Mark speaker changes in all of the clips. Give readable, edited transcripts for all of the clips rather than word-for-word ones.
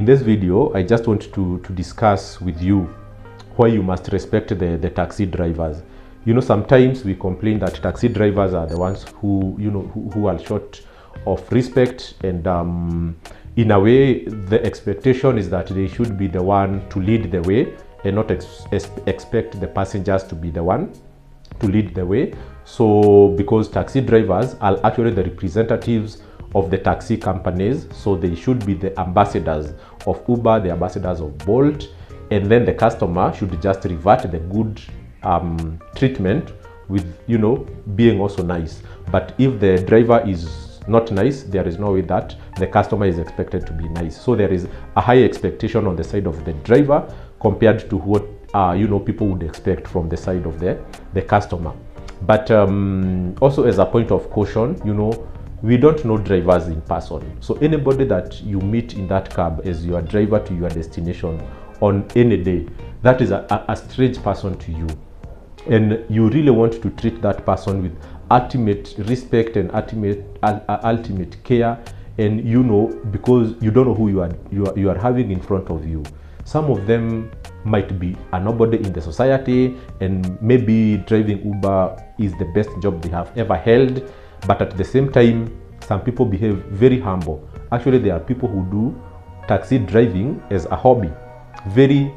Speaker 1: In this video, I just want to discuss with you why you must respect the taxi drivers. You know, sometimes we complain that taxi drivers are the ones who, who are short of respect, and in a way, the expectation is that they should be the one to lead the way and not expect the passengers to be the one to lead the way. So because taxi drivers are actually the representatives of the taxi companies, so they should be the ambassadors of Uber, the ambassadors of Bolt, and then the customer should just revert the good treatment with, being also nice. But if the driver is not nice, there is no way that the customer is expected to be nice. So there is a high expectation on the side of the driver compared to what people would expect from the side of the customer. But also, as a point of caution, we don't know drivers in person. So anybody that you meet in that cab as your driver to your destination on any day, that is a strange person to you. And you really want to treat that person with ultimate respect and ultimate care. And because you don't know who you are having in front of you. Some of them might be a nobody in the society, and maybe driving Uber is the best job they have ever held. But at the same time, some people behave very humble. Actually, there are people who do taxi driving as a hobby. Very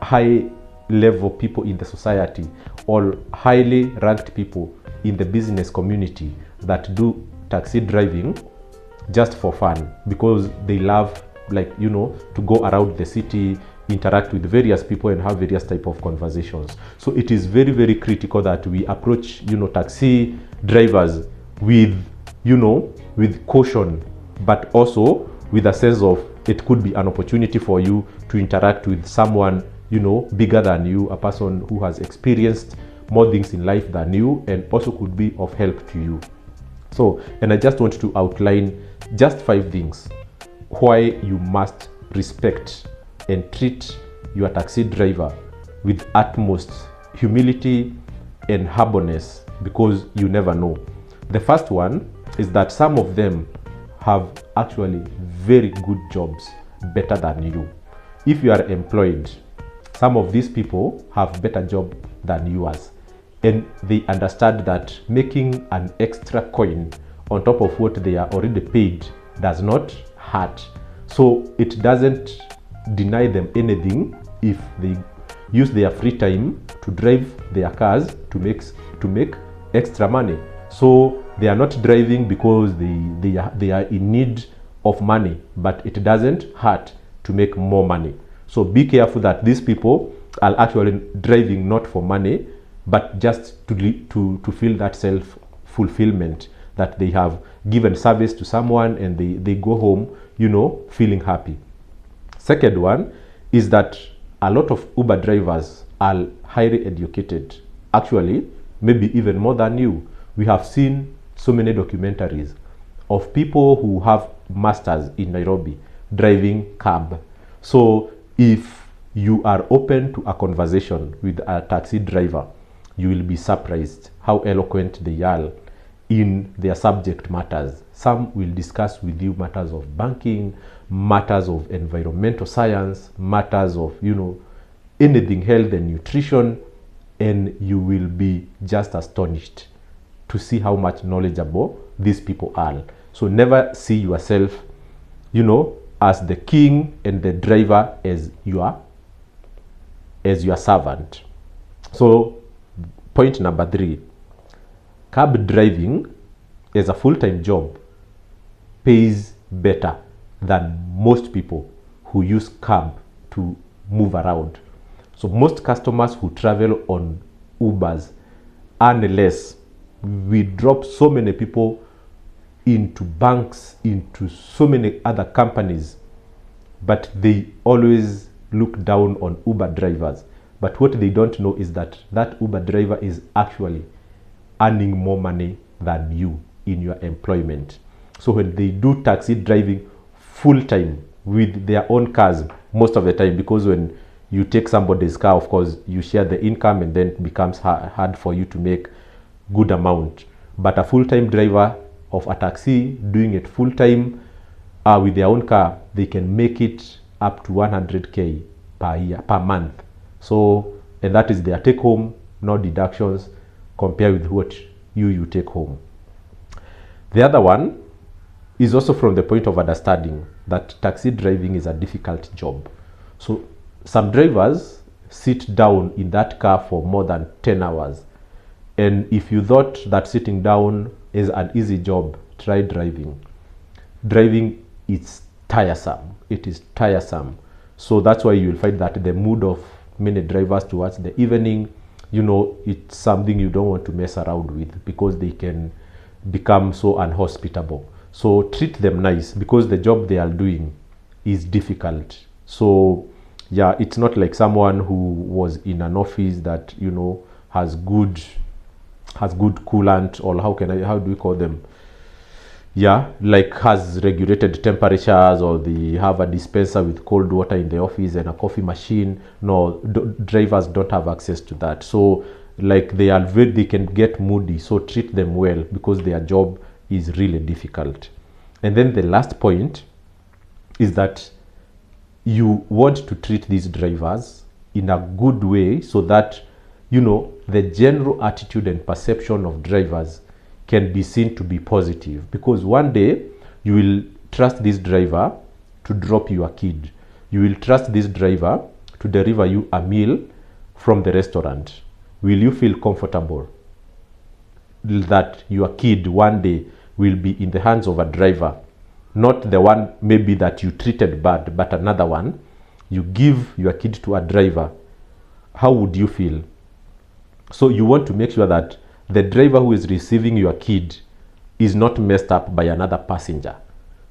Speaker 1: high level people in the society, or highly ranked people in the business community that do taxi driving just for fun, because they love, to go around the city, interact with various people and have various type of conversations. So it is very, very critical that we approach, taxi drivers with caution, but also with a sense of it could be an opportunity for you to interact with someone, bigger than you, a person who has experienced more things in life than you, and also could be of help to you. So, and I just want to outline just 5 things why you must respect and treat your taxi driver with utmost humility and humbleness, because you never know. The first one is that some of them have actually very good jobs, better than you. If you are employed, some of these people have better job than yours, and they understand that making an extra coin on top of what they are already paid does not hurt. So it doesn't deny them anything if they use their free time to drive their cars to make extra money. So they are not driving because they are in need of money, but it doesn't hurt to make more money. So be careful that these people are actually driving not for money, but just to feel that self-fulfillment, that they have given service to someone and they go home, feeling happy. Second one is that a lot of Uber drivers are highly educated. Actually, maybe even more than you. We have seen so many documentaries of people who have masters in Nairobi driving cab. So if you are open to a conversation with a taxi driver, you will be surprised how eloquent they are in their subject matters. Some will discuss with you matters of banking, matters of environmental science, matters of, anything, health and nutrition, and you will be just astonished to see how much knowledgeable these people are. So never see yourself, as the king and the driver as your servant. So point number 3, cab driving as a full-time job pays better than most people who use cab to move around. So most customers who travel on Ubers earn less. We drop so many people into banks, into so many other companies, but they always look down on Uber drivers. But what they don't know is that Uber driver is actually earning more money than you in your employment. So when they do taxi driving full time with their own cars most of the time, because when you take somebody's car, of course, you share the income, and then it becomes hard for you to make good amount. But a full-time driver of a taxi doing it full time with their own car, they can make it up to 100k per year, per month. So, and that is their take home, no deductions, compare with what you take home. The other one is also from the point of understanding that taxi driving is a difficult job. So some drivers sit down in that car for more than 10 hours. And if you thought that sitting down is an easy job, try driving. Driving is tiresome. It is tiresome. So that's why you will find that the mood of many drivers towards the evening, you know, it's something you don't want to mess around with, because they can become so unhospitable. So treat them nice, because the job they are doing is difficult. So yeah, it's not like someone who was in an office that, you know, has good coolant, or how do we call them, yeah, like has regulated temperatures, or they have a dispenser with cold water in the office and a coffee machine. No, drivers don't have access to that. So like they can get moody. So treat them well, because their job is really difficult. And then the last point is that you want to treat these drivers in a good way, so that, you know, the general attitude and perception of drivers can be seen to be positive. Because one day you will trust this driver to drop your kid. You will trust this driver to deliver you a meal from the restaurant. Will you feel comfortable that your kid one day will be in the hands of a driver, not the one maybe that you treated bad, but another one? You give your kid to a driver, how would you feel? So you want to make sure that the driver who is receiving your kid is not messed up by another passenger.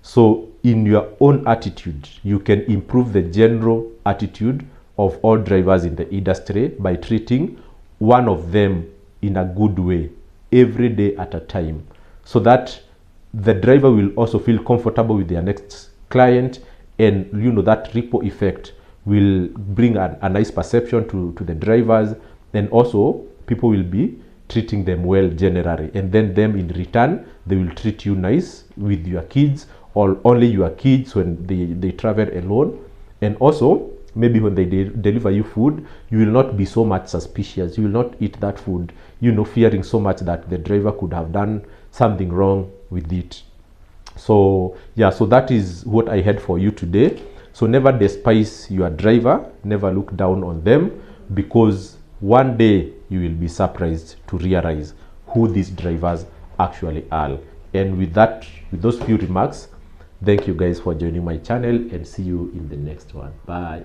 Speaker 1: So in your own attitude, you can improve the general attitude of all drivers in the industry by treating one of them in a good way every day at a time, so that the driver will also feel comfortable with their next client, and, you know, that ripple effect will bring a nice perception to the drivers, and also people will be treating them well generally, and then them in return, they will treat you nice with your kids, or only your kids when they travel alone. And also maybe when they deliver you food, you will not be so much suspicious. You will not eat that food, you know, fearing so much that the driver could have done something wrong with it. So yeah, so that is what I had for you today. So never despise your driver, never look down on them, because one day you will be surprised to realize who these drivers actually are. And with those few remarks, thank you guys for joining my channel, and see you in the next one. Bye.